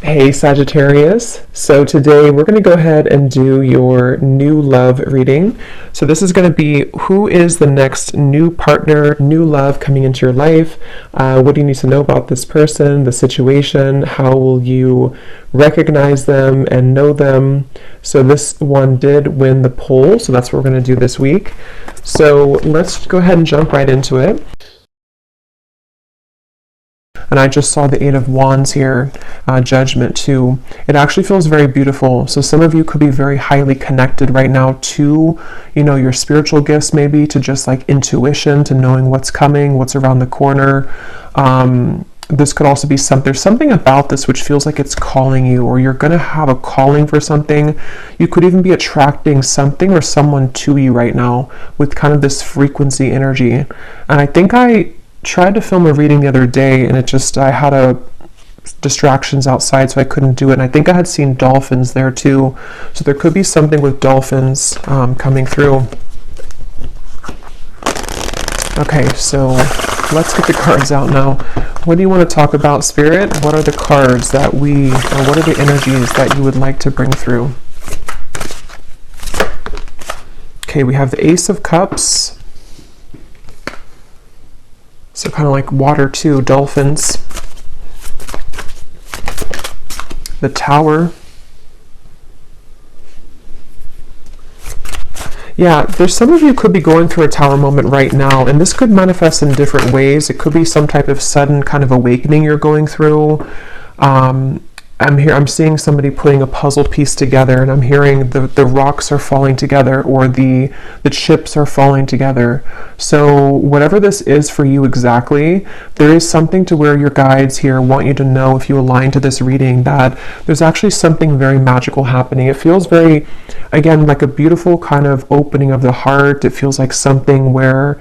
Hey Sagittarius. So today we're going to go ahead and do your new love reading. So this is going to be who is the next new partner, new love coming into your life. What do you need to know about this person, the situation? How will you recognize them and know them? So this one did win the poll, so that's what we're going to do this week. So let's go ahead and jump right into it. And I just saw the Eight of Wands here, Judgment too. It actually feels very beautiful. So some of you could be very highly connected right now to, your spiritual gifts, maybe to just like intuition, to knowing what's coming, what's around the corner. This could also be there's something about this which feels like it's calling you, or you're going to have a calling for something. You could even be attracting something or someone to you right now with kind of this frequency energy. And I think I tried to film a reading the other day, and I had distractions outside, so I couldn't do it. And I think I had seen dolphins there too, so there could be something with dolphins coming through. Okay, so let's get the cards out now. What do you want to talk about, Spirit? What are the cards or what are the energies that you would like to bring through? Okay, we have the Ace of Cups. So kind of like water too, dolphins. The Tower. Yeah, there's some of you could be going through a Tower moment right now, and this could manifest in different ways. It could be some type of sudden kind of awakening you're going through. I'm seeing somebody putting a puzzle piece together, and I'm hearing the rocks are falling together, or the chips are falling together. So whatever this is for you exactly, there is something to where your guides here want you to know, if you align to this reading, that there's actually something very magical happening. It feels very, again, like a beautiful kind of opening of the heart. It feels like something where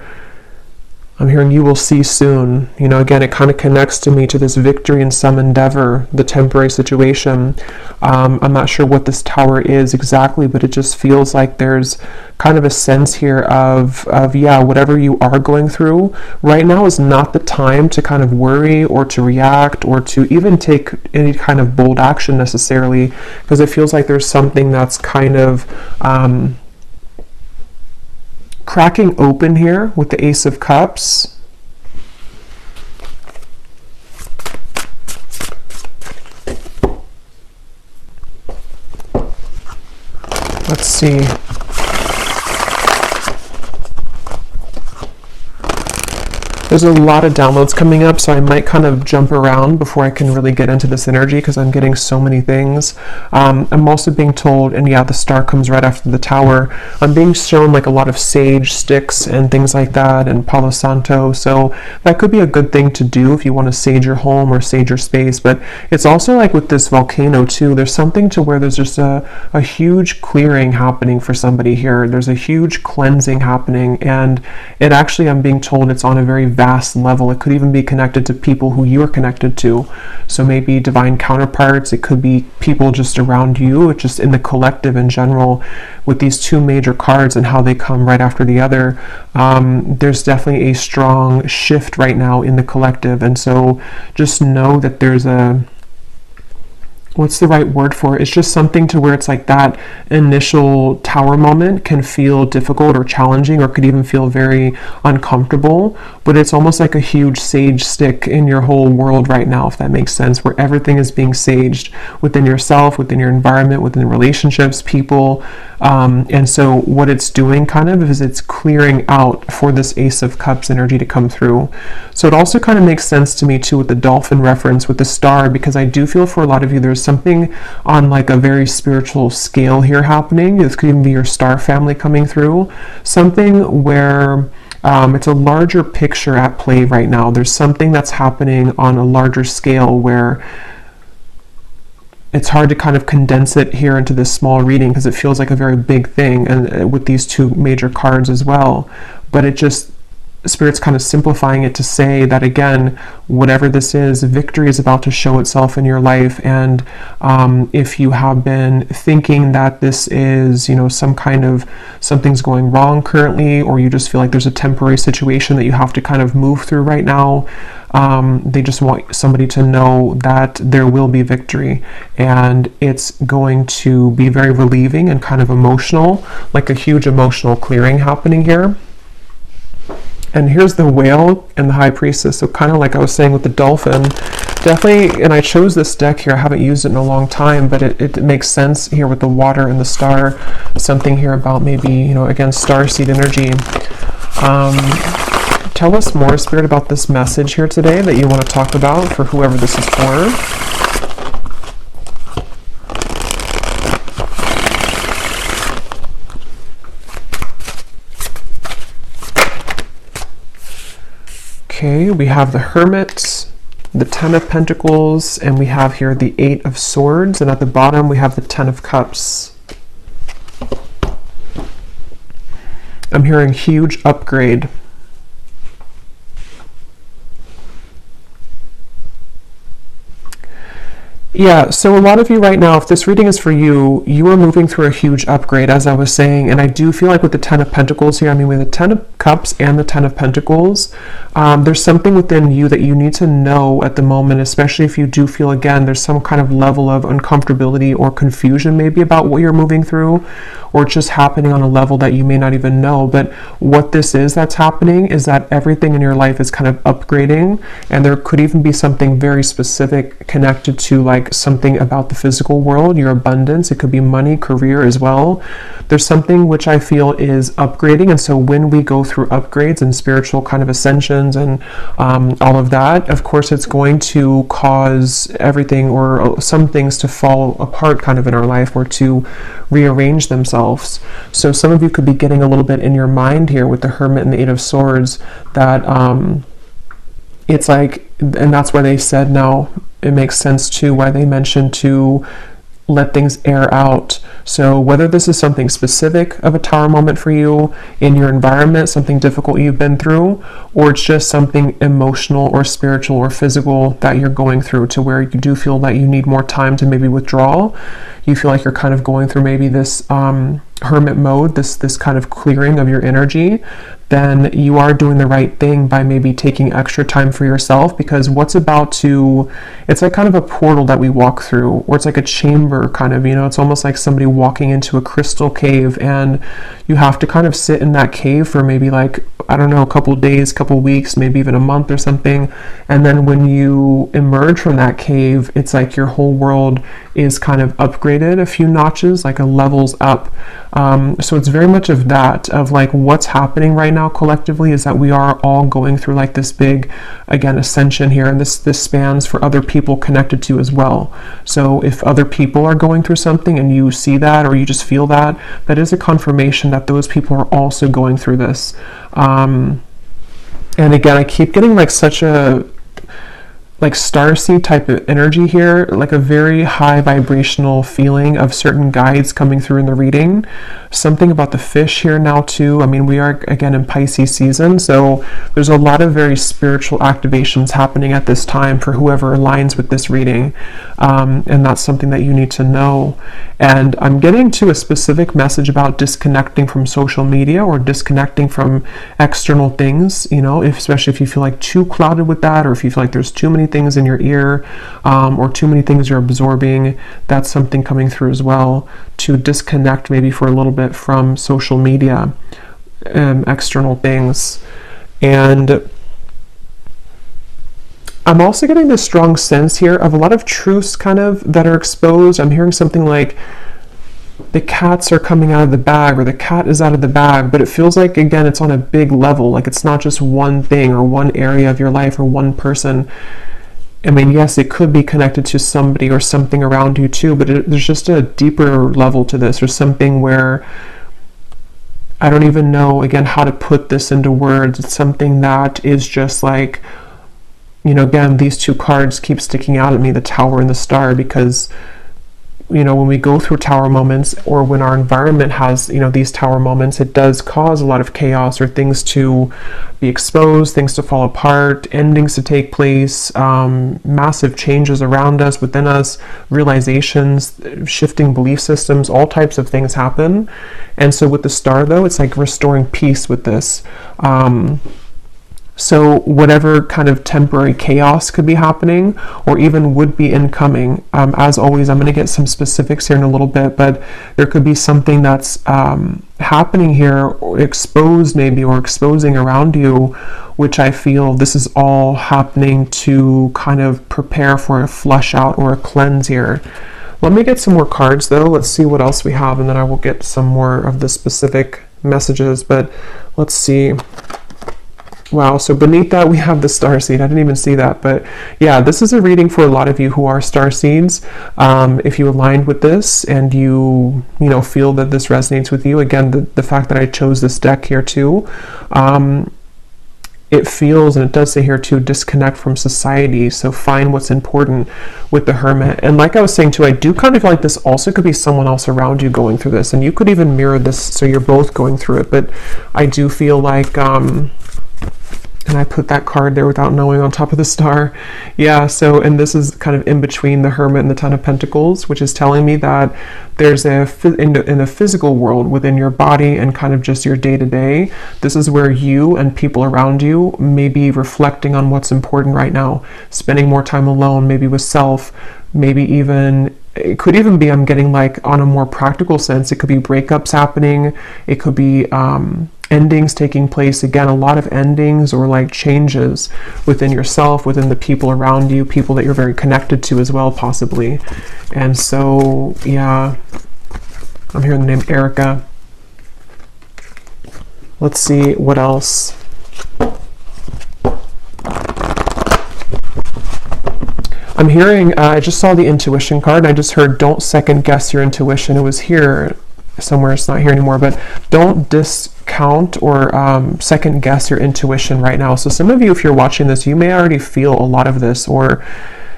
I'm hearing you will see soon. Again, it kind of connects to me to this victory in some endeavor, the temporary situation. I'm not sure what this tower is exactly, but it just feels like there's kind of a sense here of whatever you are going through right now is not the time to kind of worry or to react or to even take any kind of bold action necessarily, because it feels like there's something that's kind of cracking open here with the Ace of Cups. Let's see. There's a lot of downloads coming up, so I might kind of jump around before I can really get into this energy, because I'm getting so many things. I'm also being told, and the star comes right after the Tower. I'm being shown like a lot of sage sticks and things like that, and Palo Santo. So that could be a good thing to do if you want to sage your home or sage your space. But it's also like with this volcano too, there's something to where there's just a huge clearing happening for somebody here. There's a huge cleansing happening, and it actually, I'm being told, it's on a very vast level. It could even be connected to people who you are connected to. So maybe divine counterparts. It could be people just around you, just in the collective in general. With these two major cards and how they come right after the other, there's definitely a strong shift right now in the collective. And so just know that there's what's the right word for it? It's just something to where it's like that initial Tower moment can feel difficult or challenging, or could even feel very uncomfortable, but it's almost like a huge sage stick in your whole world right now, if that makes sense, where everything is being saged within yourself, within your environment, within relationships, people. And so what it's doing kind of is it's clearing out for this Ace of Cups energy to come through. So it also kind of makes sense to me too with the dolphin reference with the star, because I do feel for a lot of you there's something on like a very spiritual scale here happening. This could even be your star family coming through. Something where it's a larger picture at play right now. There's something that's happening on a larger scale where it's hard to kind of condense it here into this small reading, because it feels like a very big thing, and with these two major cards as well. But Spirit's kind of simplifying it to say that, again, whatever this is, victory is about to show itself in your life. And if you have been thinking that this is, some kind of something's going wrong currently, or you just feel like there's a temporary situation that you have to kind of move through right now, they just want somebody to know that there will be victory, and it's going to be very relieving and kind of emotional, like a huge emotional clearing happening here. And here's the Whale and the High Priestess. So kind of like I was saying with the Dolphin, definitely, and I chose this deck here. I haven't used it in a long time, but it makes sense here with the Water and the Star. Something here about maybe, again, starseed energy. Tell us more, Spirit, about this message here today that you want to talk about for whoever this is for. Okay, we have the Hermit, the Ten of Pentacles, and we have here the Eight of Swords, and at the bottom we have the Ten of Cups. I'm hearing huge upgrade. Yeah, so a lot of you right now, if this reading is for you, you are moving through a huge upgrade, as I was saying, and I do feel like with the Ten of Pentacles here, with the Ten of Cups and the Ten of Pentacles, there's something within you that you need to know at the moment, especially if you do feel, again, there's some kind of level of uncomfortability or confusion maybe about what you're moving through, or it's just happening on a level that you may not even know. But what this is that's happening is that everything in your life is kind of upgrading, and there could even be something very specific connected to like something about the physical world, your abundance. It could be money, career as well. There's something which I feel is upgrading, and so when we go through upgrades and spiritual kind of ascensions and all of that, of course it's going to cause everything or some things to fall apart kind of in our life or to rearrange themselves. So some of you could be getting a little bit in your mind here with the Hermit and the Eight of Swords that it's like, and that's why they said now it makes sense too why they mentioned to let things air out. So whether this is something specific of a tower moment for you in your environment, something difficult you've been through, or it's just something emotional or spiritual or physical that you're going through to where you do feel that you need more time to maybe withdraw. You feel like you're kind of going through maybe this hermit mode, this kind of clearing of your energy, then you are doing the right thing by maybe taking extra time for yourself, because what's about to, it's like kind of a portal that we walk through, or it's like a chamber kind of, it's almost like somebody walking into a crystal cave, and you have to kind of sit in that cave for maybe like, I don't know, a couple days, couple weeks, maybe even a month or something. And then when you emerge from that cave, it's like your whole world is kind of upgraded a few notches, like a levels up. So it's very much of that, of like what's happening right now collectively is that we are all going through like this big, again, ascension here, and this spans for other people connected to as well. So if other people are going through something and you see that, or you just feel that, that is a confirmation that those people are also going through this. And again, I keep getting like such a like starseed type of energy here, like a very high vibrational feeling of certain guides coming through in the reading. Something about the fish here now too. We are again in Pisces season, so there's a lot of very spiritual activations happening at this time for whoever aligns with this reading, and that's something that you need to know. And I'm getting to a specific message about disconnecting from social media or disconnecting from external things, especially if you feel like too clouded with that, or if you feel like there's too many things in your ear, or too many things you're absorbing. That's something coming through as well, to disconnect maybe for a little bit from social media, external things. And I'm also getting this strong sense here of a lot of truths kind of that are exposed. I'm hearing something like the cats are coming out of the bag, or the cat is out of the bag, but it feels like, again, it's on a big level. Like it's not just one thing or one area of your life or one person. Yes, it could be connected to somebody or something around you too, but there's just a deeper level to this, or something where I don't even know, again, how to put this into words. It's something that is just like, again, these two cards keep sticking out at me, the Tower and the Star, because when we go through tower moments, or when our environment has, these tower moments, it does cause a lot of chaos, or things to be exposed, things to fall apart, endings to take place, massive changes around us, within us, realizations, shifting belief systems, all types of things happen. And so with the star, though, it's like restoring peace with this. So whatever kind of temporary chaos could be happening, or even would be incoming, as always, I'm going to get some specifics here in a little bit, but there could be something that's happening here, or exposed maybe, or exposing around you, which I feel this is all happening to kind of prepare for a flush out or a cleanse here. Let me get some more cards, though. Let's see what else we have, and then I will get some more of the specific messages, but let's see. Wow, so beneath that we have the starseed. I didn't even see that, but yeah, this is a reading for a lot of you who are starseeds. If you aligned with this and you feel that this resonates with you, again, the fact that I chose this deck here too, it feels, and it does say here too, disconnect from society. So find what's important with the Hermit. And like I was saying too, I do kind of feel like this also could be someone else around you going through this, and you could even mirror this, so you're both going through it. But I do feel like and I put that card there without knowing on top of the star. Yeah, so, and this is kind of in between the Hermit and the Ten of Pentacles, which is telling me that there's in a physical world within your body and kind of just your day-to-day, this is where you and people around you may be reflecting on what's important right now, spending more time alone, maybe with self, maybe even, it could even be, I'm getting like on a more practical sense, it could be breakups happening, it could be endings taking place, again, a lot of endings or like changes within yourself, within the people around you, people that you're very connected to as well, possibly. And so, yeah, I'm hearing the name Erica. Let's see what else. I'm hearing, I just saw the intuition card, and I just heard, don't second guess your intuition. It was here somewhere, it's not here anymore, but don't discount or second guess your intuition right now. So some of you, if you're watching this, you may already feel a lot of this, or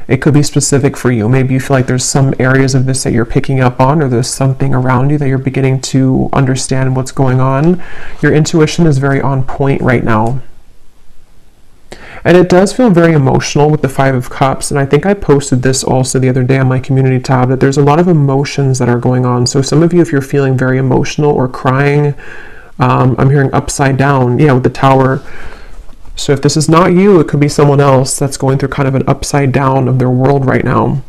it could be specific for you. Maybe you feel like there's some areas of this that you're picking up on, or there's something around you that you're beginning to understand what's going on. Your intuition is very on point right now. And it does feel very emotional with the Five of Cups. And I think I posted this also the other day on my community tab, that there's a lot of emotions that are going on. So some of you, if you're feeling very emotional or crying, I'm hearing upside down, yeah, with the Tower. So if this is not you, it could be someone else that's going through kind of an upside down of their world right now.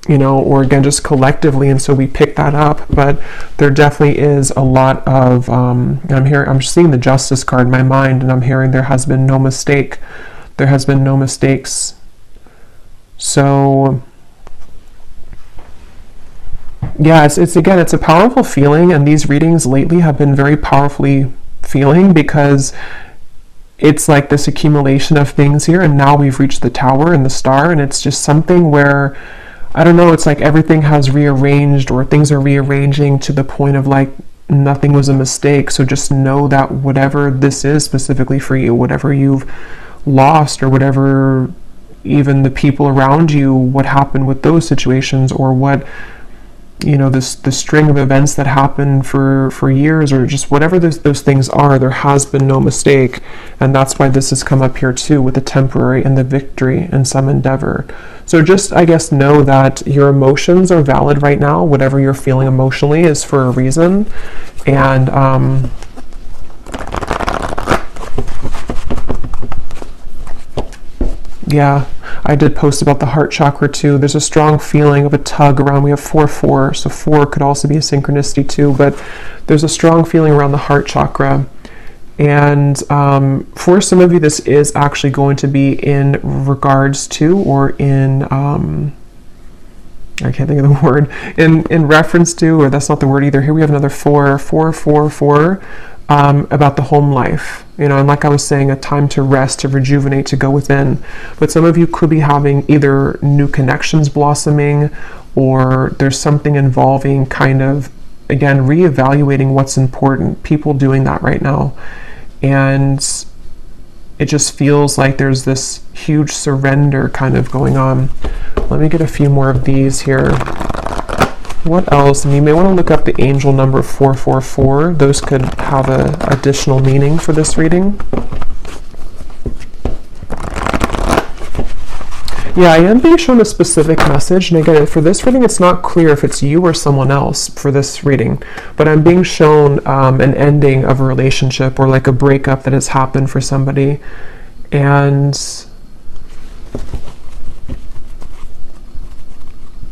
Or again, just collectively, and so we pick that up. But there definitely is a lot of, I'm seeing the Justice card in my mind, and I'm hearing there has been no mistake. There has been no mistakes. So, yeah, it's again, it's a powerful feeling, and these readings lately have been very powerfully feeling, because it's like this accumulation of things here, and now we've reached the Tower and the Star, and it's just something where, I don't know, it's like everything has rearranged, or things are rearranging to the point of like nothing was a mistake. So just know that whatever this is specifically for you, whatever you've lost, or whatever, even the people around you, what happened with those situations, or what, the string of events that happened for years, or just whatever those things are, there has been no mistake. And that's why this has come up here too, with the temporary and the victory in some endeavor. So just, I guess, know that your emotions are valid right now. Whatever you're feeling emotionally is for a reason. And yeah, I did post about the heart chakra too. There's a strong feeling of a tug around. We have 4-4, so 4 could also be a synchronicity too, but there's a strong feeling around the heart chakra. And for some of you, this is actually going to be in regards to, or in, I can't think of the word, in reference to, or that's not the word either. Here we have another 4, about the home life. And like I was saying, a time to rest, to rejuvenate, to go within. But some of you could be having either new connections blossoming, or there's something involving kind of, again, reevaluating what's important. People doing that right now. And it just feels like there's this huge surrender kind of going on Let me get a few more of these here. What else? And you may want to look up the angel number 444. Those could have an additional meaning for this reading. Yeah, I am being shown a specific message, and again, for this reading, it's not clear if it's you or someone else for this reading, but I'm being shown an ending of a relationship or like a breakup that has happened for somebody, and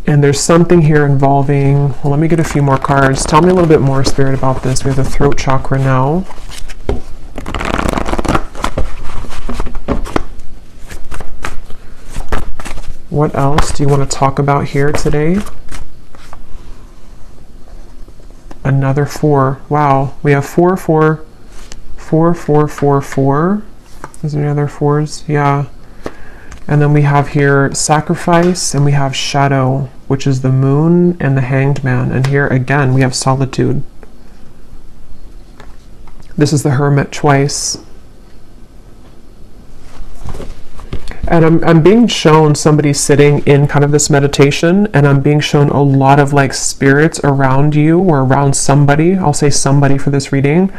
there's something here involving, well, let me get a few more cards. Tell me a little bit more, Spirit, about this. We have the throat chakra now. What else do you want to talk about here today? Another 4. Wow, we have 4, 4, 4, 4, 4, 4. Is there any other 4s? Yeah. And then we have here sacrifice, and we have shadow, which is the moon and the hanged man. And here again, we have solitude. This is the hermit twice. And I'm being shown somebody sitting in kind of this meditation, and I'm being shown a lot of like spirits around you or around somebody. I'll say somebody for this reading,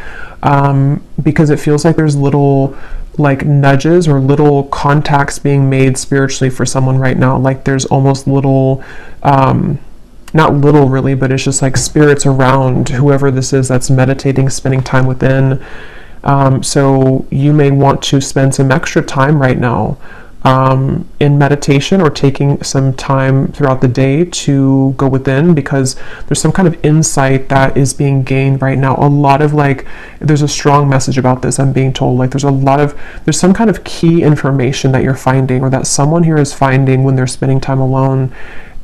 because it feels like there's little like nudges or little contacts being made spiritually for someone right now. Like there's almost little, not little really, but it's just like spirits around whoever this is that's meditating, spending time within. So you may want to spend some extra time right now in meditation, or taking some time throughout the day to go within, because there's some kind of insight that is being gained right now. A lot of like, there's a strong message about this, I'm being told. Like there's some kind of key information that you're finding, or that someone here is finding when they're spending time alone.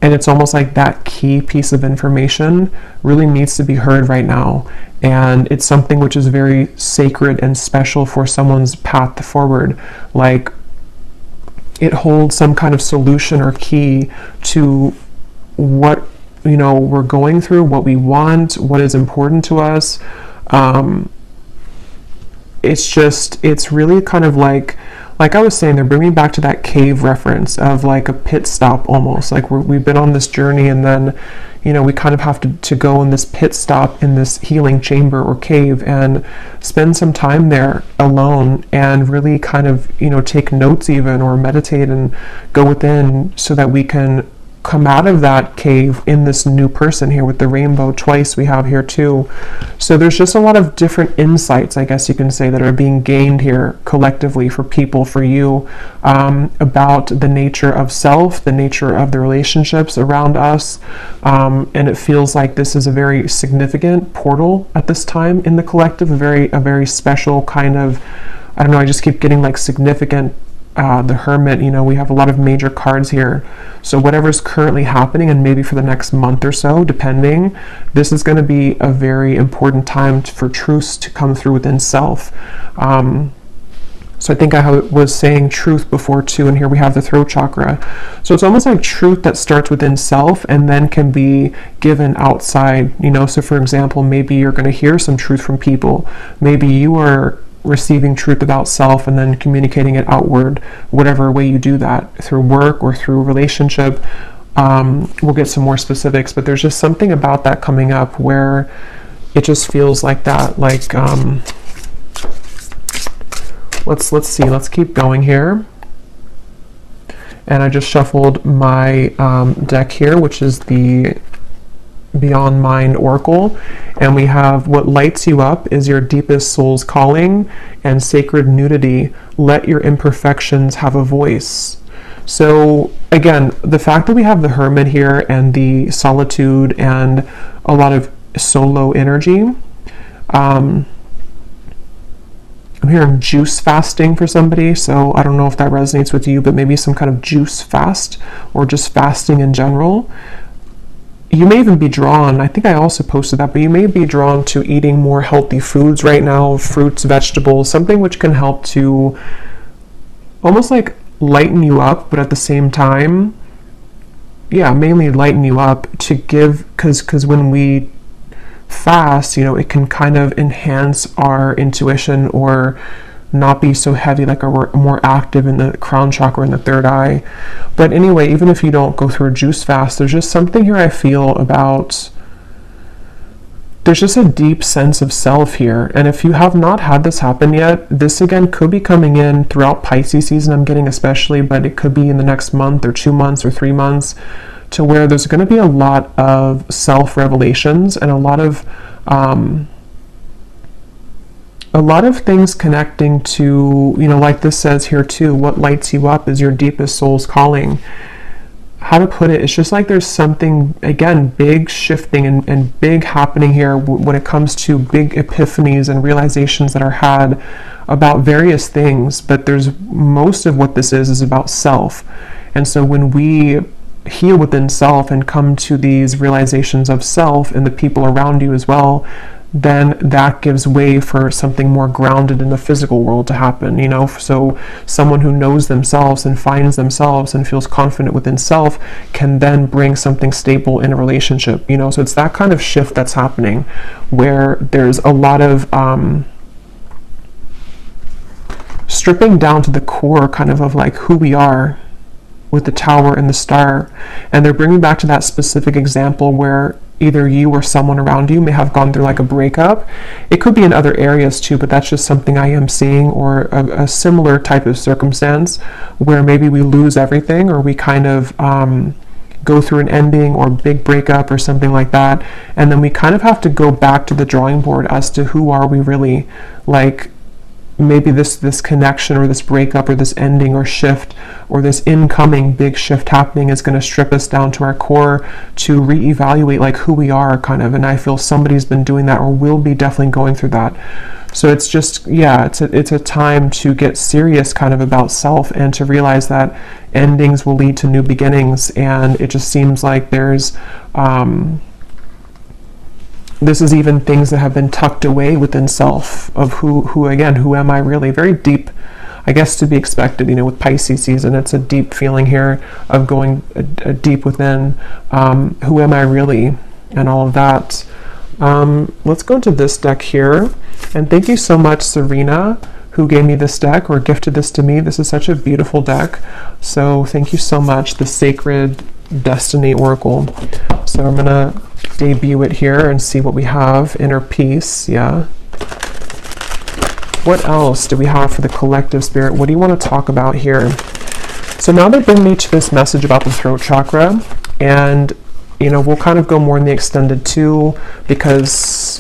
And it's almost like that key piece of information really needs to be heard right now. And it's something which is very sacred and special for someone's path forward. Like, it holds some kind of solution or key to what, you know, we're going through, what we want, what is important to us. It's really kind of like I was saying, they're bringing back to that cave reference of like a pit stop almost. Like we've been on this journey, and then, you know, we kind of have to go in this pit stop in this healing chamber or cave and spend some time there alone and really kind of, you know, take notes even, or meditate and go within, so that we can come out of that cave in this new person here with the rainbow twice we have here too. So there's just a lot of different insights, I guess you can say, that are being gained here collectively for people, for you, about the nature of self, the nature of the relationships around us. And it feels like this is a very significant portal at this time in the collective, a very special kind of, I don't know, I just keep getting like significant. The Hermit, you know, we have a lot of major cards here. So whatever's currently happening, and maybe for the next month or so, depending, this is going to be a very important time for truths to come through within self. So I think I was saying truth before too, and here we have the throat chakra. So it's almost like truth that starts within self and then can be given outside, you know. So for example, maybe you're going to hear some truth from people. Maybe you are receiving truth about self and then communicating it outward, whatever way you do that, through work or through relationship. We'll get some more specifics, but there's just something about that coming up where it just feels like that. Like, let's see, let's keep going here. And I just shuffled my deck here, which is the Beyond Mind Oracle, and we have what lights you up is your deepest soul's calling and sacred nudity. Let your imperfections have a voice. So again, the fact that we have the Hermit here and the solitude and a lot of solo energy, I'm hearing juice fasting for somebody, so I don't know if that resonates with you, but maybe some kind of juice fast or just fasting in general. You may even be drawn, I think I also posted that, but you may be drawn to eating more healthy foods right now, fruits, vegetables, something which can help to almost like lighten you up, but at the same time, yeah, mainly lighten you up to give, because when we fast, you know, it can kind of enhance our intuition or not be so heavy, like we're more active in the crown chakra and the third eye. But anyway, even if you don't go through a juice fast, there's just something here I feel about, there's just a deep sense of self here. And if you have not had this happen yet, this again could be coming in throughout Pisces season, I'm getting especially, but it could be in the next month or 2 months or 3 months, to where there's going to be a lot of self-revelations and a lot of things connecting to, you know, like this says here too, what lights you up is your deepest soul's calling. How to put it, it's just like there's something, again, big shifting and big happening here when it comes to big epiphanies and realizations that are had about various things. But there's most of what this is about self. And so when we heal within self and come to these realizations of self and the people around you as well, then that gives way for something more grounded in the physical world to happen, you know. So someone who knows themselves and finds themselves and feels confident within self can then bring something stable in a relationship, you know. So it's that kind of shift that's happening, where there's a lot of stripping down to the core kind of like who we are with the tower and the star. And they're bringing back to that specific example where either you or someone around you may have gone through like a breakup. It could be in other areas too, but that's just something I am seeing, or a similar type of circumstance where maybe we lose everything, or we kind of go through an ending or big breakup or something like that, and then we kind of have to go back to the drawing board as to who are we really. Like maybe this connection or this breakup or this ending or shift or this incoming big shift happening is going to strip us down to our core to reevaluate like who we are kind of. And I feel somebody's been doing that or will be definitely going through that. So it's just, yeah, it's a time to get serious kind of about self and to realize that endings will lead to new beginnings. And it just seems like there's this is even things that have been tucked away within self of who again, who am I really? Very deep, I guess, to be expected, you know, with Pisces season. It's a deep feeling here of going deep within, who am I really, and all of that. Let's go into this deck here. And thank you so much, Serena, who gave me this deck or gifted this to me. This is such a beautiful deck. So thank you so much, the Sacred Destiny Oracle. So I'm gonna debut it here and see what we have. Inner peace, yeah. What else do we have for the collective spirit? What do you want to talk about here? So now they bring me to this message about the throat chakra, and you know, we'll kind of go more in the extended too, because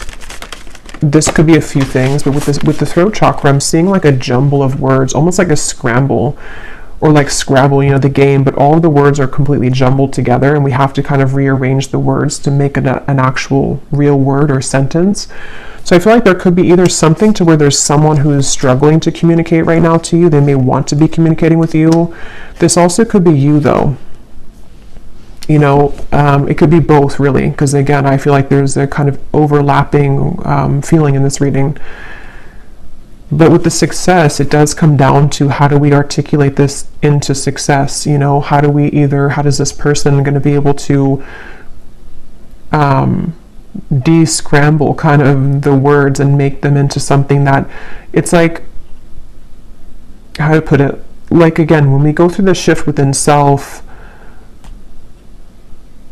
this could be a few things, but with the throat chakra, I'm seeing like a jumble of words, almost like a scramble, or like Scrabble, you know, the game, but all of the words are completely jumbled together and we have to kind of rearrange the words to make an actual real word or sentence. So I feel like there could be either something to where there's someone who is struggling to communicate right now to you. They may want to be communicating with you. This also could be you though. You know, it could be both really, because again, I feel like there's a kind of overlapping feeling in this reading. But with the success, it does come down to how do we articulate this into success? You know, how does this person going to be able to de-scramble kind of the words and make them into something that it's like, how to put it? Like again, when we go through the shift within self,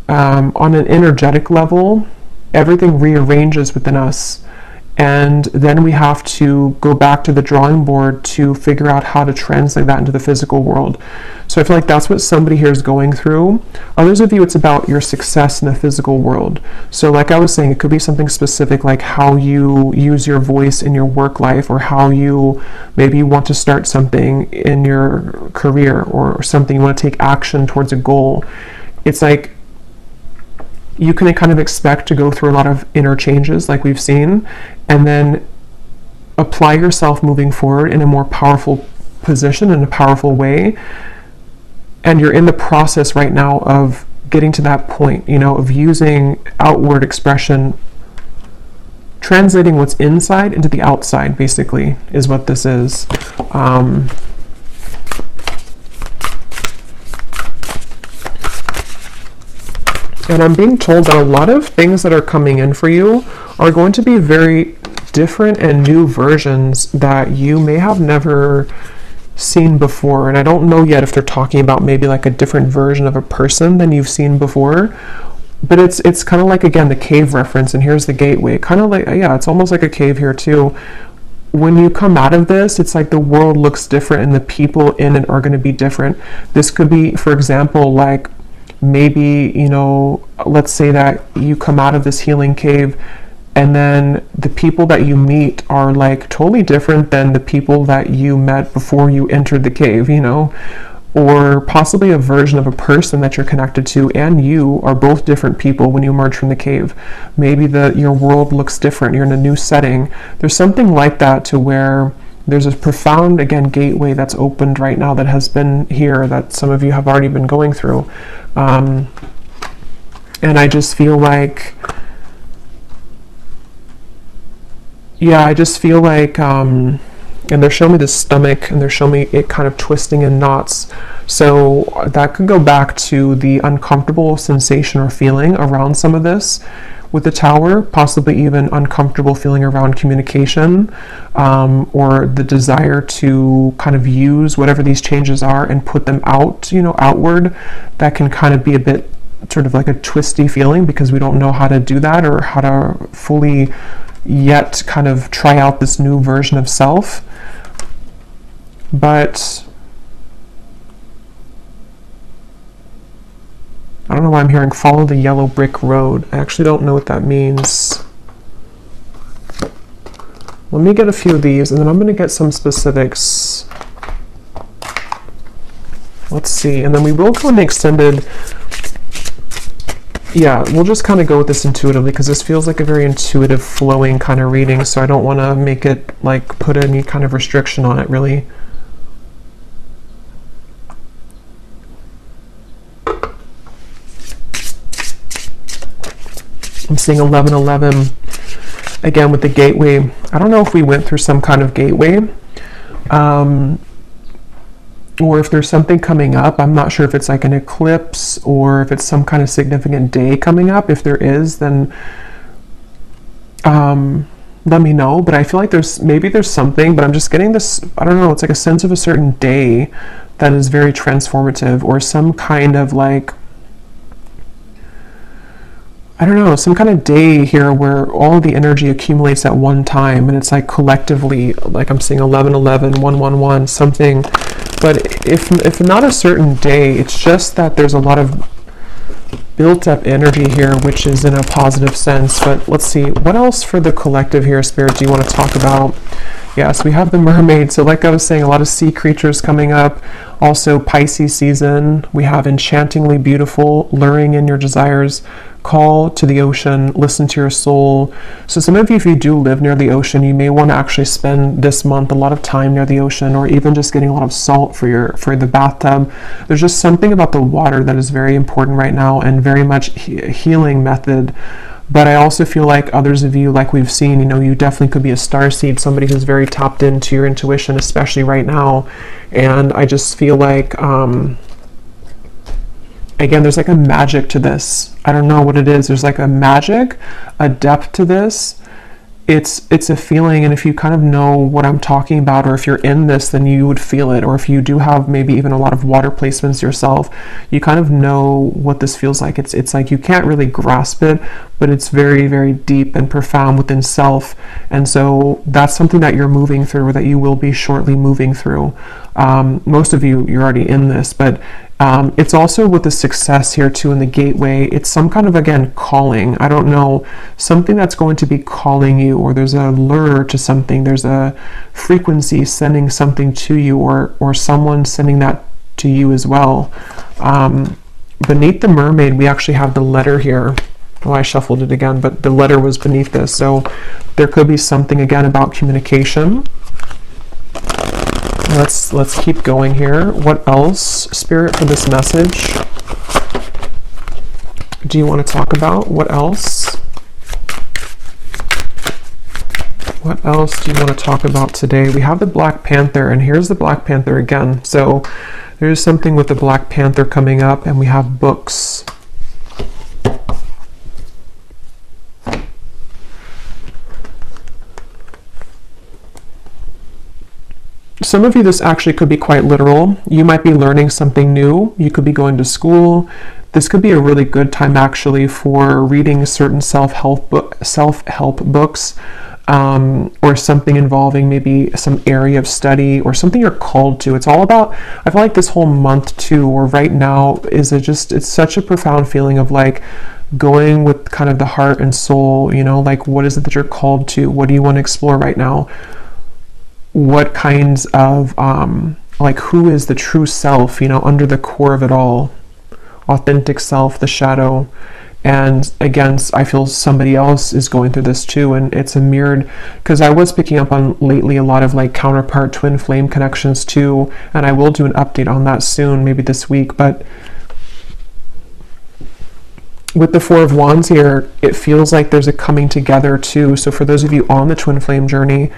on an energetic level, everything rearranges within us. And then we have to go back to the drawing board to figure out how to translate that into the physical world. So I feel like that's what somebody here is going through. Others of you, it's about your success in the physical world. So like I was saying, it could be something specific like how you use your voice in your work life, or how you maybe want to start something in your career, or something you want to take action towards a goal. It's like you can kind of expect to go through a lot of inner changes like we've seen, and then apply yourself moving forward in a more powerful position, in a powerful way. And you're in the process right now of getting to that point, you know, of using outward expression, translating what's inside into the outside, basically, is what this is. And I'm being told that a lot of things that are coming in for you are going to be very different and new versions that you may have never seen before. And I don't know yet if they're talking about maybe like a different version of a person than you've seen before, but it's kind of like, again, the cave reference, and here's the gateway, kind of like, yeah, it's almost like a cave here too. When you come out of this, it's like the world looks different and the people in it are going to be different. This could be, for example, like maybe, you know, let's say that you come out of this healing cave and then the people that you meet are like totally different than the people that you met before you entered the cave, you know, or possibly a version of a person that you're connected to and you are both different people when you emerge from the cave. Maybe your world looks different, you're in a new setting. There's something like that, to where there's a profound, again, gateway that's opened right now that has been here, that some of you have already been going through. And I just feel like, yeah, I just feel like, and they're showing me the stomach, and they're showing me it kind of twisting in knots. So that could go back to the uncomfortable sensation or feeling around some of this with the Tower, possibly even uncomfortable feeling around communication, or the desire to kind of use whatever these changes are and put them out, you know, outward. That can kind of be a bit sort of like a twisty feeling, because we don't know how to do that or how to fully yet kind of try out this new version of self. But I don't know why I'm hearing follow the yellow brick road. I actually don't know what that means. Let me get a few of these and then I'm going to get some specifics. Let's see. And then we will go in the extended. Yeah, we'll just kind of go with this intuitively, because this feels like a very intuitive, flowing kind of reading. So I don't want to make it like put any kind of restriction on it, really. I'm seeing 1111 again with the gateway. I don't know if we went through some kind of gateway, or if there's something coming up. I'm not sure if it's like an eclipse or if it's some kind of significant day coming up. If there is, then let me know. But I feel like there's something, but I'm just getting this, I don't know, it's like a sense of a certain day that is very transformative, or some kind of like, I don't know, some kind of day here where all of the energy accumulates at one time, and it's like collectively, like I'm seeing 1111, 111, something. But if not a certain day, it's just that there's a lot of built up energy here, which is in a positive sense. But let's see, what else for the collective here, Spirit, do you want to talk about? Yes, we have the mermaid. So like I was saying, a lot of sea creatures coming up. Also Pisces season. We have enchantingly beautiful, luring in your desires, call to the ocean, listen to your soul. So some of you, if you do live near the ocean, you may want to actually spend this month a lot of time near the ocean, or even just getting a lot of salt for the bathtub. There's just something about the water that is very important right now, and very much healing method. But I also feel like others of you, like we've seen, you know, you definitely could be a starseed, somebody who's very tapped into your intuition, especially right now. And I just feel like, again, there's like a magic to this. I don't know what it is. There's like a magic, a depth to this. It's a feeling, and if you kind of know what I'm talking about, or if you're in this, then you would feel it. Or if you do have maybe even a lot of water placements yourself, you kind of know what this feels like. It's like you can't really grasp it, but it's very, very deep and profound within self. And so that's something that you're moving through, or that you will be shortly moving through. Most of you, you're already in this, but it's also with the success here too in the gateway. It's some kind of, again, calling. I don't know, something that's going to be calling you, or there's a lure to something. There's a frequency sending something to you, or someone sending that to you as well. Beneath the mermaid, we actually have the letter here. Oh, I shuffled it again, but the letter was beneath this. So there could be something, again, about communication. Let's keep going here. What else, Spirit, for this message do you want to talk about? What else? What else do you want to talk about today? We have the Black Panther, and here's the Black Panther again. So there's something with the Black Panther coming up, and we have books. some of you, this actually could be quite literal. You might be learning something new. You could be going to school. This could be a really good time actually for reading certain self-help books, or something involving maybe some area of study or something you're called to. It's all about, I feel like this whole month too, or right now, it's such a profound feeling of like going with kind of the heart and soul, you know, like what is it that you're called to? What do you want to explore right now? What kinds of, like who is the true self, you know, under the core of it all? Authentic self, the shadow. And again, I feel somebody else is going through this too, and it's a mirrored, because I was picking up on lately a lot of like counterpart twin flame connections too, and I will do an update on that soon, maybe this week. But with the Four of Wands here, it feels like there's a coming together too. So for those of you on the twin flame journey,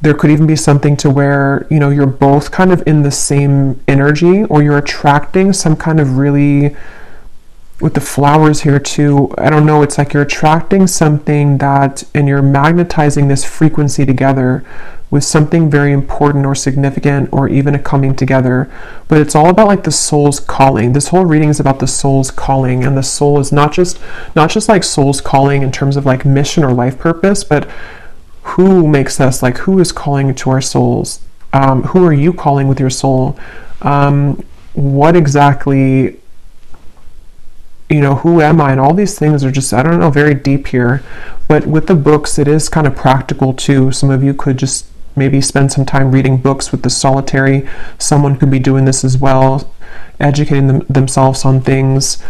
there could even be something to where, you know, you're both kind of in the same energy, or you're attracting some kind of really, with the flowers here too, I don't know, it's like you're attracting something that, and you're magnetizing this frequency together with something very important or significant, or even a coming together. But it's all about like the soul's calling. This whole reading is about the soul's calling, and the soul is not just like soul's calling in terms of like mission or life purpose, but who makes us, like who is calling to our souls? Who are you calling with your soul? What exactly, you know, who am I? And all these things are just, I don't know, very deep here. But with the books, it is kind of practical too. Some of you could just maybe spend some time reading books with the solitary. Someone could be doing this as well, educating themselves on things.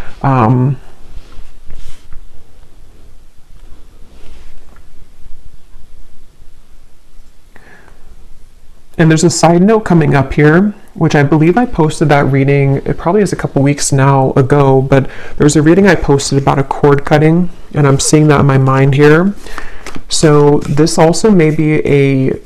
And there's a side note coming up here, which I believe I posted that reading, it probably is a couple weeks now ago, but there's a reading I posted about a cord cutting, and I'm seeing that in my mind here. So this also may be a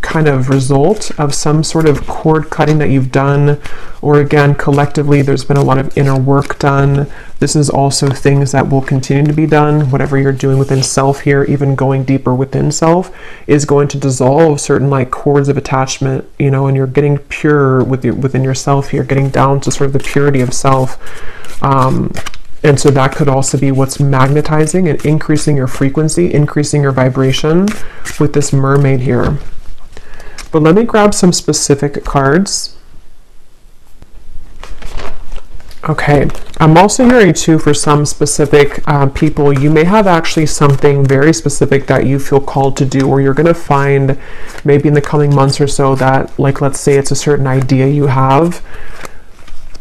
kind of result of some sort of cord cutting that you've done, or again, collectively, there's been a lot of inner work done. This is also things that will continue to be done. Whatever you're doing within self here, even going deeper within self, is going to dissolve certain like cords of attachment, you know, and you're getting pure within yourself here, getting down to sort of the purity of self. And so that could also be what's magnetizing and increasing your frequency, increasing your vibration with this mermaid here. But let me grab some specific cards. Okay, I'm also hearing too, for some specific people, you may have actually something very specific that you feel called to do, or you're going to find maybe in the coming months or so that, like, let's say it's a certain idea you have,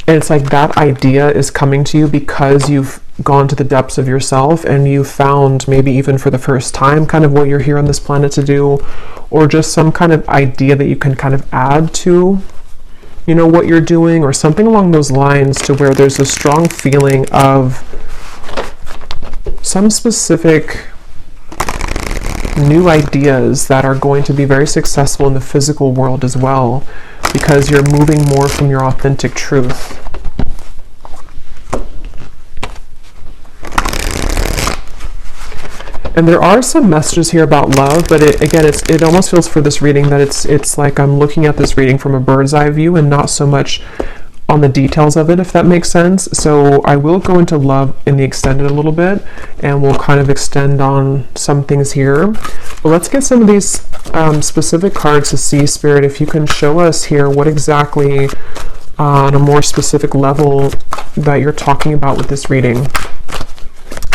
and it's like that idea is coming to you because you've gone to the depths of yourself and you found, maybe even for the first time, kind of what you're here on this planet to do, or just some kind of idea that you can kind of add to, you know, what you're doing, or something along those lines, to where there's a strong feeling of some specific new ideas that are going to be very successful in the physical world as well, because you're moving more from your authentic truth. And there are some messages here about love, but it almost feels for this reading that it's like I'm looking at this reading from a bird's eye view and not so much on the details of it, if that makes sense. So I will go into love in the extended a little bit, and we'll kind of extend on some things here. But let's get some of these specific cards to see, Spirit, if you can show us here what exactly on a more specific level that you're talking about with this reading.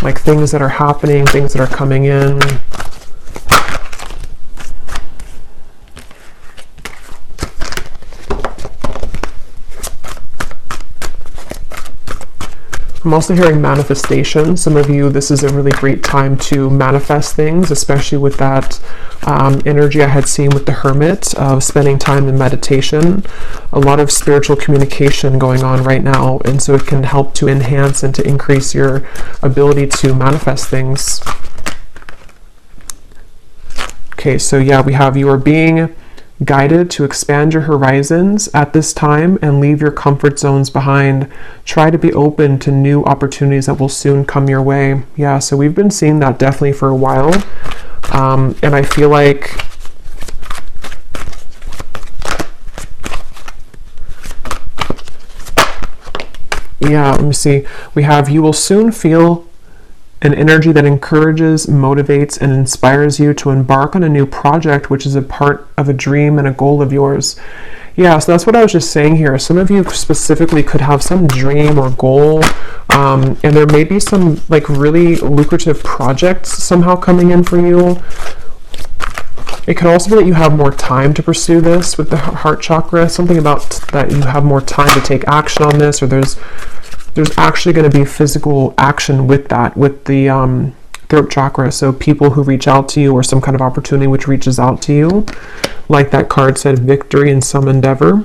Like things that are happening, things that are coming in. I'm also hearing manifestation. Some of you, this is a really great time to manifest things, especially with that energy I had seen with the Hermit of spending time in meditation. A lot of spiritual communication going on right now, and so it can help to enhance and to increase your ability to manifest things. Okay, so yeah, we have you are being guided to expand your horizons at this time and leave your comfort zones behind. Try to be open to new opportunities that will soon come your way. Yeah, so we've been seeing that definitely for a while. And I feel like Yeah, let me see. We have, you will soon feel an energy that encourages, motivates, and inspires you to embark on a new project, which is a part of a dream and a goal of yours. Yeah, so that's what I was just saying here. Some of you specifically could have some dream or goal, and there may be some like really lucrative projects somehow coming in for you. It could also be that you have more time to pursue this with the heart chakra, something about that you have more time to take action on this, or there's actually going to be physical action with that, with the throat chakra. So people who reach out to you, or some kind of opportunity which reaches out to you, like that card said, victory in some endeavor.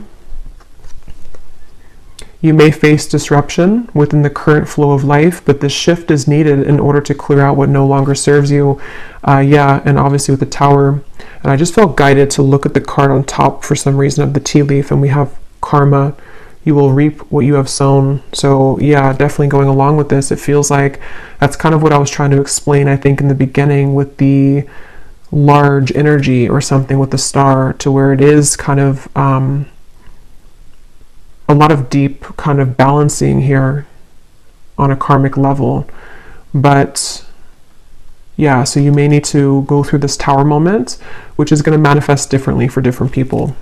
You may face disruption within the current flow of life, but this shift is needed in order to clear out what no longer serves you. Yeah, and obviously with the Tower. And I just felt guided to look at the card on top for some reason of the tea leaf, and we have karma. You will reap what you have sown. So yeah, definitely going along with this, it feels like that's kind of what I was trying to explain, I think, in the beginning with the large energy or something with the star, to where it is kind of a lot of deep kind of balancing here on a karmic level. But yeah, so you may need to go through this Tower moment, which is going to manifest differently for different people.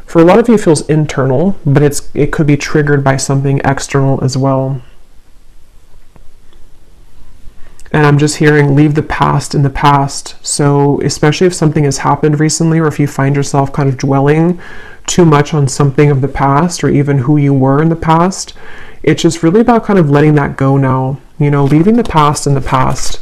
For a lot of you, it feels internal, but it could be triggered by something external as well. And I'm just hearing, leave the past in the past. So especially if something has happened recently, or if you find yourself kind of dwelling too much on something of the past, or even who you were in the past, it's just really about kind of letting that go now, you know, leaving the past in the past.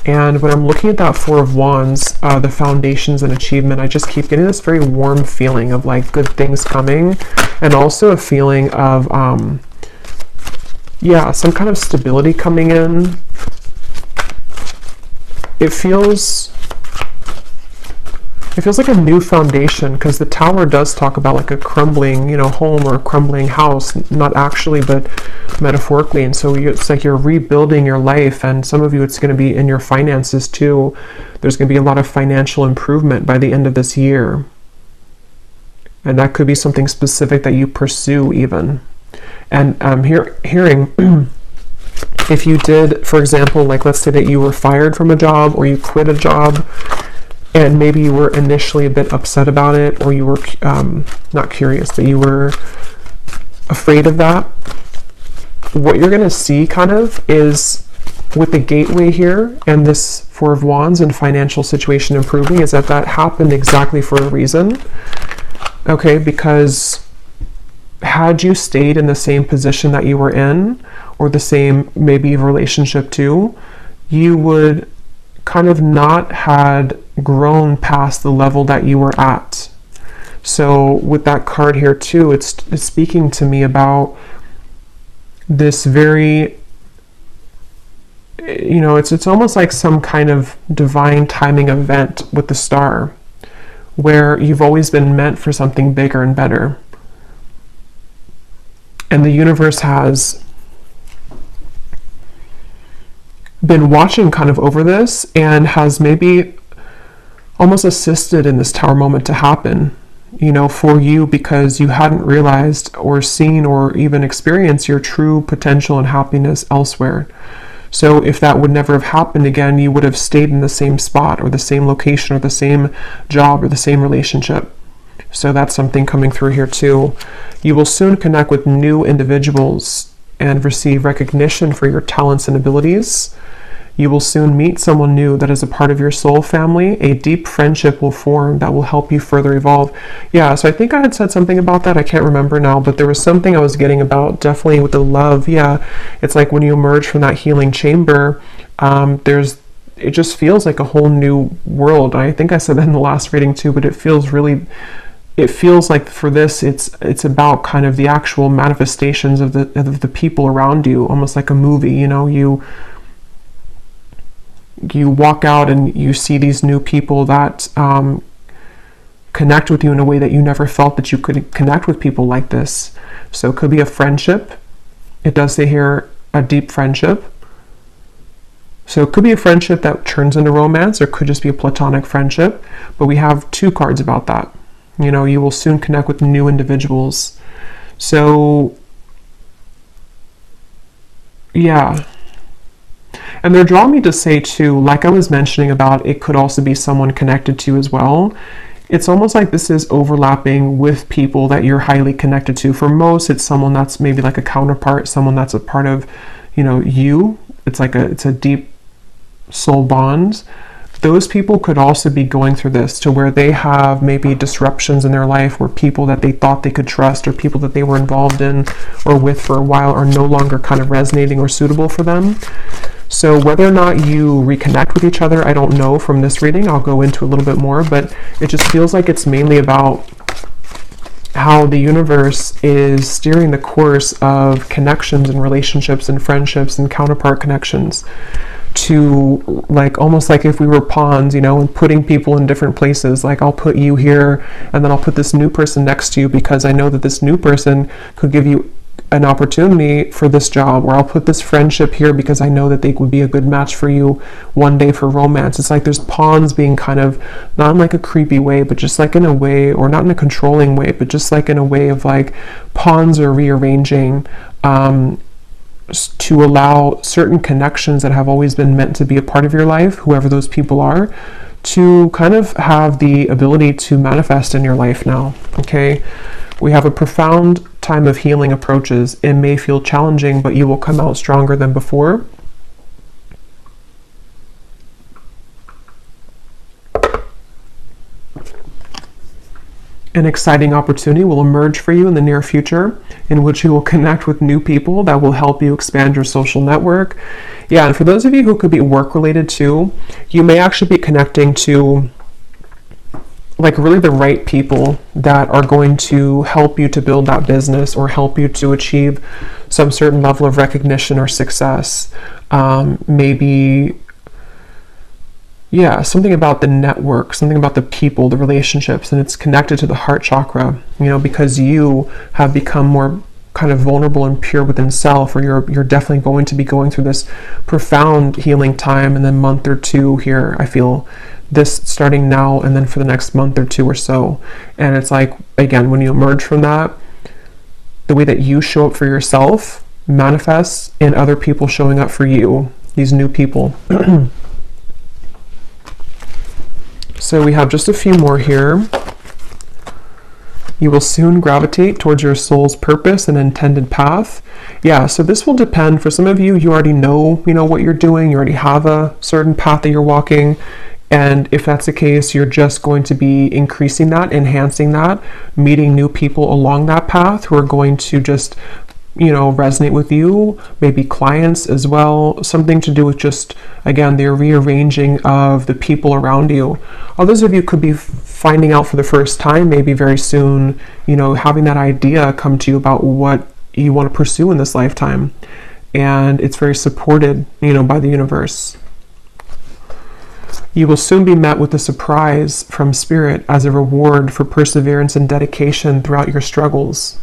And when I'm looking at that Four of Wands, the foundations and achievement, I just keep getting this very warm feeling of like good things coming, and also a feeling of, yeah, some kind of stability coming in. It feels like a new foundation, because the Tower does talk about like a crumbling, you know, home or a crumbling house, not actually, but metaphorically. And so it's like you're rebuilding your life, and some of you, it's going to be in your finances too. There's going to be a lot of financial improvement by the end of this year. And that could be something specific that you pursue even. And I'm hearing if you did, for example, like let's say that you were fired from a job, or you quit a job, and maybe you were initially a bit upset about it, or you were not curious, but you were afraid of that. What you're going to see kind of is with the gateway here and this Four of Wands and financial situation improving, is that happened exactly for a reason. Okay, because had you stayed in the same position that you were in, or the same maybe relationship too, you would kind of not had grown past the level that you were at. So with that card here too, it's speaking to me about this very, you know, it's almost like some kind of divine timing event with the star, where you've always been meant for something bigger and better. And the universe has been watching kind of over this, and has maybe almost assisted in this Tower moment to happen, you know, for you, because you hadn't realized or seen or even experienced your true potential and happiness elsewhere. So if that would never have happened again, you would have stayed in the same spot, or the same location, or the same job, or the same relationship. So that's something coming through here too. You will soon connect with new individuals and receive recognition for your talents and abilities. You will soon meet someone new that is a part of your soul family. A deep friendship will form that will help you further evolve. Yeah, so I think I had said something about that. I can't remember now, but there was something I was getting about, definitely with the love. Yeah, it's like when you emerge from that healing chamber, it just feels like a whole new world. I think I said that in the last reading too, but it feels like for this, it's about kind of the actual manifestations of the people around you, almost like a movie. You know, you walk out and you see these new people that connect with you in a way that you never felt that you could connect with people like this. So it could be a friendship. It does say here a deep friendship. So it could be a friendship that turns into romance, or it could just be a platonic friendship. But we have two cards about that. You know, you will soon connect with new individuals. So Yeah. And they're drawing me to say too, like I was mentioning about, it could also be someone connected to you as well. It's almost like this is overlapping with people that you're highly connected to. For most, it's someone that's maybe like a counterpart, someone that's a part of, you. It's like it's a deep soul bond. Those people could also be going through this to where they have maybe disruptions in their life where people that they thought they could trust or people that they were involved in or with for a while are no longer kind of resonating or suitable for them. So whether or not you reconnect with each other, I don't know from this reading. I'll go into a little bit more, but it just feels like it's mainly about how the universe is steering the course of connections and relationships and friendships and counterpart connections to, like, almost like if we were pawns, and putting people in different places. Like, I'll put you here and then I'll put this new person next to you because I know that this new person could give you an opportunity for this job, or I'll put this friendship here because I know that they would be a good match for you one day for romance. It's like there's pawns being kind of, not in like a creepy way, but just like in a way, or not in a controlling way, but just like in a way of like pawns are rearranging to allow certain connections that have always been meant to be a part of your life, whoever those people are, to kind of have the ability to manifest in your life now. Okay, we have a profound time of healing approaches. It may feel challenging, but you will come out stronger than before. An exciting opportunity will emerge for you in the near future in which you will connect with new people that will help you expand your social network. Yeah, and for those of you who could be work related too, you may actually be connecting to like really the right people that are going to help you to build that business or help you to achieve some certain level of recognition or success. Maybe something about the network, something about the people, the relationships, and it's connected to the heart chakra, because you have become more kind of vulnerable and pure within self, or you're definitely going to be going through this profound healing time in the month or two here. I feel this starting now and then for the next month or two or so. And it's like, again, when you emerge from that, the way that you show up for yourself manifests in other people showing up for you, these new people. So we have just a few more here. You will soon gravitate towards your soul's purpose and intended path. Yeah, so this will depend. For some of you, you already know, what you're doing. You already have a certain path that you're walking. And if that's the case, you're just going to be increasing that, enhancing that, meeting new people along that path who are going to just, resonate with you, maybe clients as well, something to do with just, again, the rearranging of the people around you. Others of you could be finding out for the first time, maybe very soon, having that idea come to you about what you want to pursue in this lifetime. And it's very supported, by the universe. You will soon be met with a surprise from Spirit as a reward for perseverance and dedication throughout your struggles.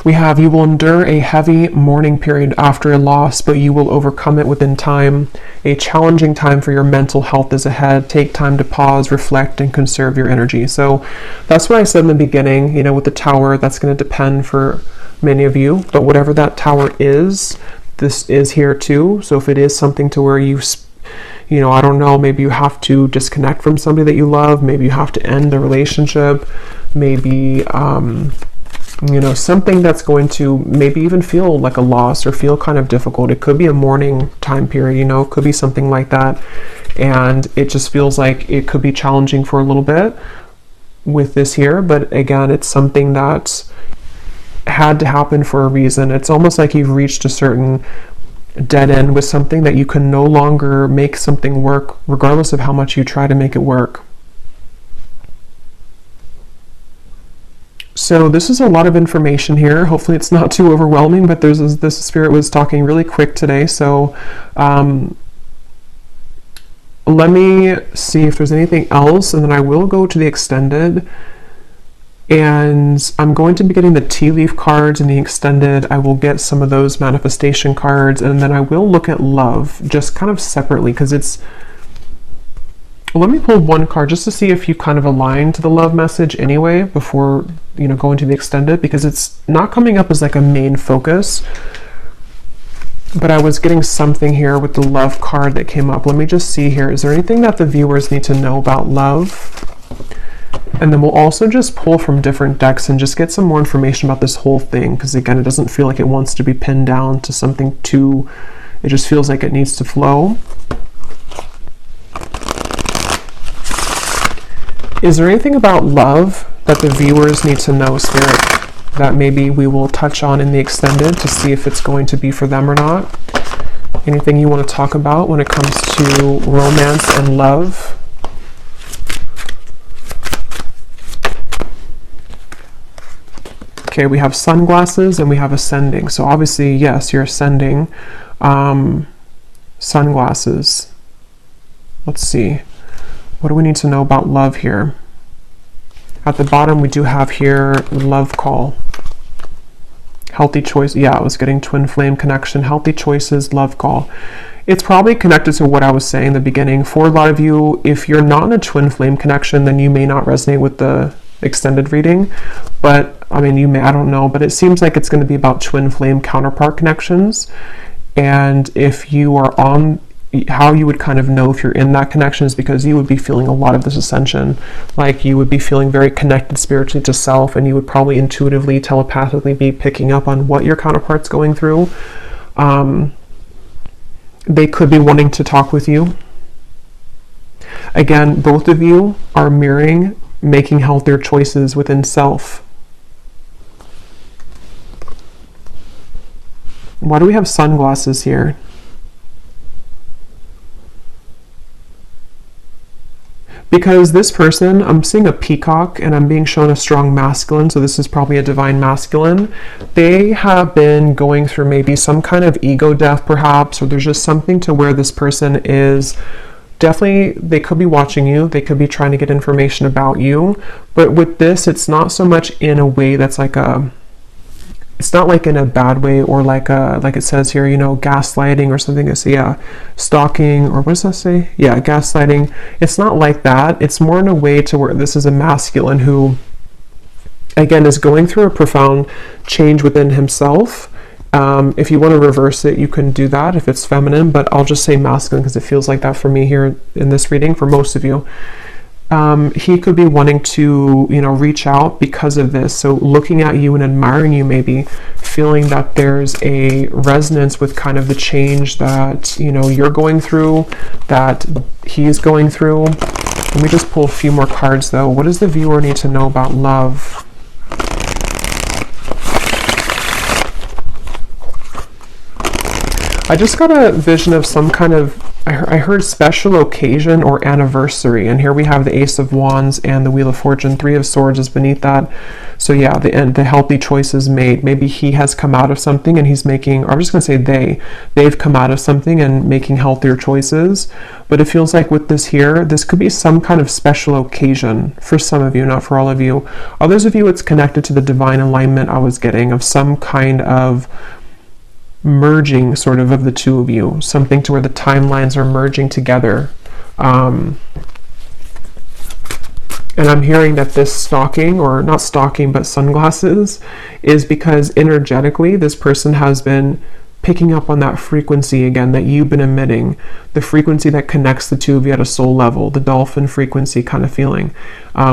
We have, you will endure a heavy mourning period after a loss, but you will overcome it within time. A challenging time for your mental health is ahead. Take time to pause, reflect, and conserve your energy. So that's what I said in the beginning, with the tower, that's going to depend for many of you, but whatever that tower is, this is here too. So if it is something to where I don't know, maybe you have to disconnect from somebody that you love, maybe you have to end the relationship, maybe, something that's going to maybe even feel like a loss or feel kind of difficult. It could be a mourning time period, it could be something like that. And it just feels like it could be challenging for a little bit with this here. But again, it's something that's had to happen for a reason. It's almost like you've reached a certain dead end with something that you can no longer make something work, regardless of how much you try to make it work. So this is a lot of information here. Hopefully it's not too overwhelming, but this Spirit was talking really quick today. So let me see if there's anything else, and then I will go to the extended. And I'm going to be getting the tea leaf cards in the extended. I will get some of those manifestation cards, and then I will look at love just kind of separately, because Well, let me pull one card just to see if you kind of align to the love message anyway before, going to the extended, because it's not coming up as like a main focus. But I was getting something here with the love card that came up. Let me just see here. Is there anything that the viewers need to know about love? And then we'll also just pull from different decks and just get some more information about this whole thing, because again, it doesn't feel like it wants to be pinned down to something too, it just feels like it needs to flow. Is there anything about love that the viewers need to know, Spirit, that maybe we will touch on in the extended to see if it's going to be for them or not? Anything you want to talk about when it comes to romance and love? Okay, we have sunglasses and we have ascending. So obviously, yes, you're ascending. Sunglasses. Let's see. What do we need to know about love here? At the bottom, we do have here love call. Healthy choice. Yeah, I was getting twin flame connection. Healthy choices, love call. It's probably connected to what I was saying in the beginning. For a lot of you, if you're not in a twin flame connection, then you may not resonate with the extended reading. But I mean, you may, I don't know, but it seems like it's going to be about twin flame counterpart connections. And if you are on, how you would kind of know if you're in that connection is because you would be feeling a lot of this ascension. Like you would be feeling very connected spiritually to self, and you would probably intuitively, telepathically be picking up on what your counterpart's going through. They could be wanting to talk with you. Again, both of you are mirroring making healthier choices within self. Why do we have sunglasses here? Because this person, I'm seeing a peacock and I'm being shown a strong masculine, so this is probably a divine masculine. They have been going through maybe some kind of ego death perhaps, or there's just something to where this person is definitely, they could be watching you, they could be trying to get information about you, but with this, it's not so much in a way that's like a, it's not like in a bad way or like it says here, gaslighting or something. So yeah, stalking, or what does that say? Yeah, gaslighting. It's not like that. It's more in a way to where this is a masculine who, again, is going through a profound change within himself. If you want to reverse it, you can do that if it's feminine, but I'll just say masculine because it feels like that for me here in this reading for most of you. He could be wanting to, reach out because of this. So looking at you and admiring you, maybe feeling that there's a resonance with kind of the change that, you're going through, that he's going through. Let me just pull a few more cards though. What does the viewer need to know about love? I just got a vision of some kind of, I heard special occasion or anniversary, and here we have the Ace of Wands and the Wheel of Fortune. 3 of Swords is beneath that. So yeah, the healthy choices made. Maybe he has come out of something and he's making, or I'm just going to say they've come out of something and making healthier choices. But it feels like with this here, this could be some kind of special occasion for some of you, not for all of you. Others of you, it's connected to the divine alignment I was getting of some kind of merging sort of the two of you, something to where the timelines are merging together. And I'm hearing that this stalking, or not stalking, but sunglasses, is because energetically this person has been picking up on that frequency again that you've been emitting, the frequency that connects the two of you at a soul level, the dolphin frequency kind of feeling,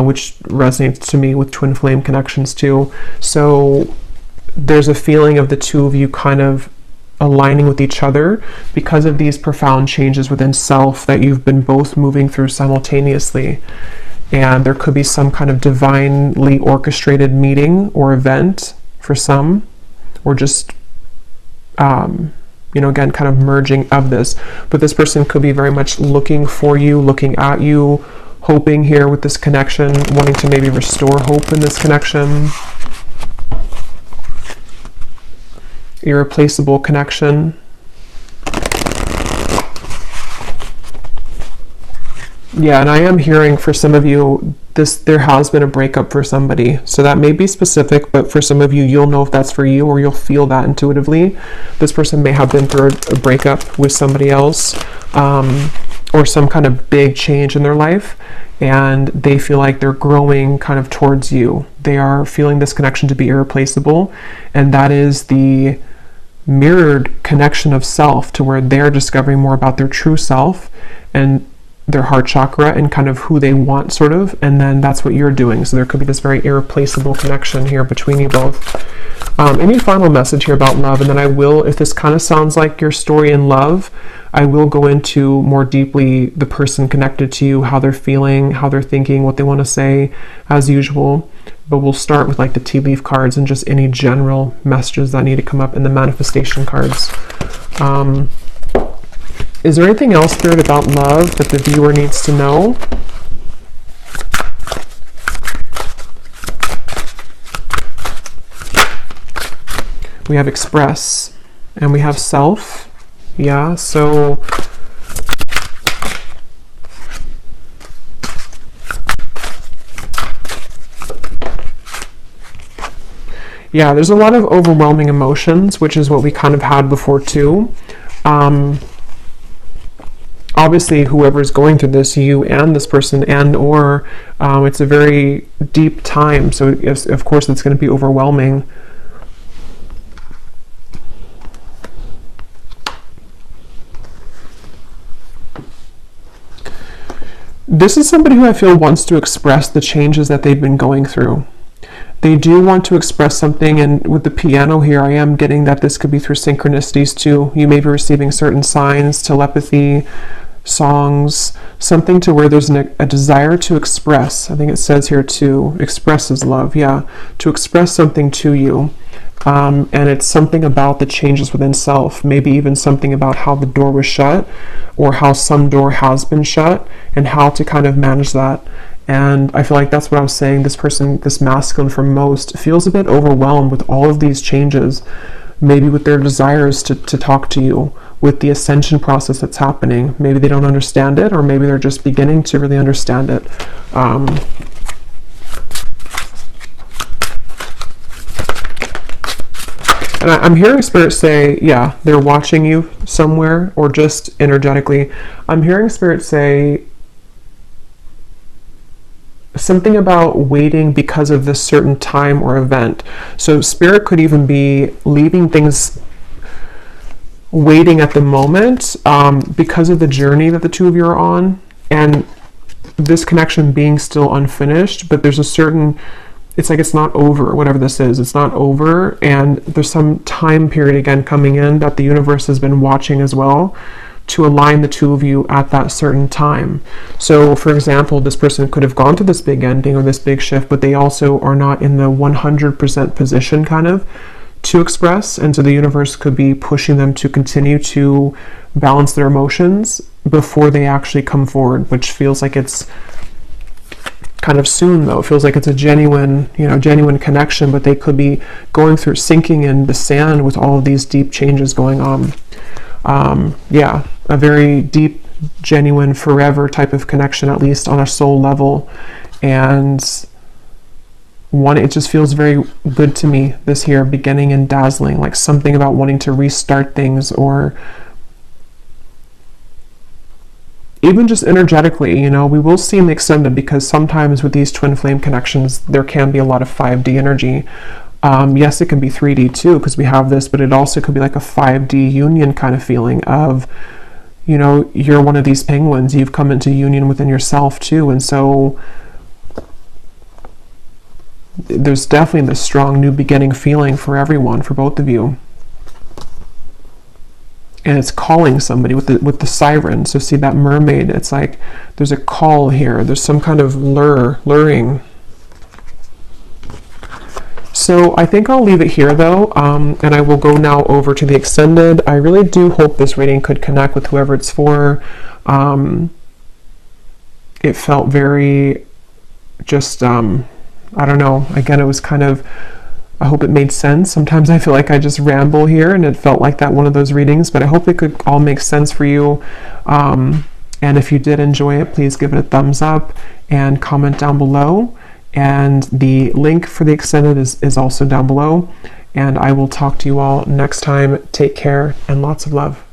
which resonates to me with twin flame connections too. So there's a feeling of the two of you kind of aligning with each other because of these profound changes within self that you've been both moving through simultaneously. And there could be some kind of divinely orchestrated meeting or event for some, or just again, kind of merging of this. But this person could be very much looking for you, looking at you, hoping here with this connection, wanting to maybe restore hope in this connection. Irreplaceable connection. Yeah, and I am hearing for some of you, there has been a breakup for somebody. So that may be specific, but for some of you, you'll know if that's for you, or you'll feel that intuitively. This person may have been through a breakup with somebody else. or some kind of big change in their life, and they feel like they're growing kind of towards you. They are feeling this connection to be irreplaceable, and that is the mirrored connection of self, to where they're discovering more about their true self and their heart chakra and kind of who they want, sort of, and then that's what you're doing. So there could be this very irreplaceable connection here between you both. Any final message here about love? And then I will, if this kind of sounds like your story in love, I will go into more deeply the person connected to you, how they're feeling, how they're thinking, what they want to say, as usual. But we'll start with like the tea leaf cards and just any general messages that need to come up in the manifestation cards. Is there anything else, Spirit, about love that the viewer needs to know? We have express and we have self. Yeah, so yeah, there's a lot of overwhelming emotions, which is what we kind of had before too. Obviously, whoever's going through this, you and this person, and or it's a very deep time, so yes, of course it's going to be overwhelming. This is somebody who I feel wants to express the changes that they've been going through. They do want to express something, and with the piano here, I am getting that this could be through synchronicities too. You may be receiving certain signs, telepathy, songs, something to where there's a desire to express. I think it says here to express is love, yeah, to express something to you. And it's something about the changes within self, maybe even something about how the door was shut, or how some door has been shut, and how to kind of manage that. And I feel like that's what I was saying. This person, this masculine for most, feels a bit overwhelmed with all of these changes, maybe with their desires to talk to you, with the ascension process that's happening. Maybe they don't understand it, or maybe they're just beginning to really understand it. And I'm hearing Spirit say, yeah, they're watching you somewhere, or just energetically. I'm hearing Spirit say something about waiting because of this certain time or event. So Spirit could even be leaving things waiting at the moment because of the journey that the two of you are on, and this connection being still unfinished, but there's a certain, it's like it's not over, whatever this is, it's not over, and there's some time period again coming in that the universe has been watching as well to align the two of you at that certain time. So for example, this person could have gone through this big ending or this big shift, but they also are not in the 100% position kind of to express, and so the universe could be pushing them to continue to balance their emotions before they actually come forward, which feels like it's kind of soon though. It feels like it's a genuine connection, but they could be going through, sinking in the sand with all of these deep changes going on. Yeah, a very deep, genuine, forever type of connection, at least on a soul level. And it just feels very good to me, this here, beginning and dazzling, like something about wanting to restart things, or even just energetically, we will see in the extended, because sometimes with these twin flame connections, there can be a lot of 5D energy. Yes, it can be 3D too, because we have this, but it also could be like a 5D union kind of feeling of, you're one of these penguins, you've come into union within yourself too, and so there's definitely this strong new beginning feeling for everyone, for both of you. And it's calling somebody with the siren. So see that mermaid, it's like there's a call here, there's some kind of luring. So I think I'll leave it here though, and I will go now over to the extended. I really do hope this reading could connect with whoever it's for. It felt very just, I don't know, again, it was kind of, I hope it made sense. Sometimes I feel like I just ramble here, and it felt like that one of those readings, but I hope it could all make sense for you. And if you did enjoy it, please give it a thumbs up and comment down below. And the link for the extended is also down below. And I will talk to you all next time. Take care and lots of love.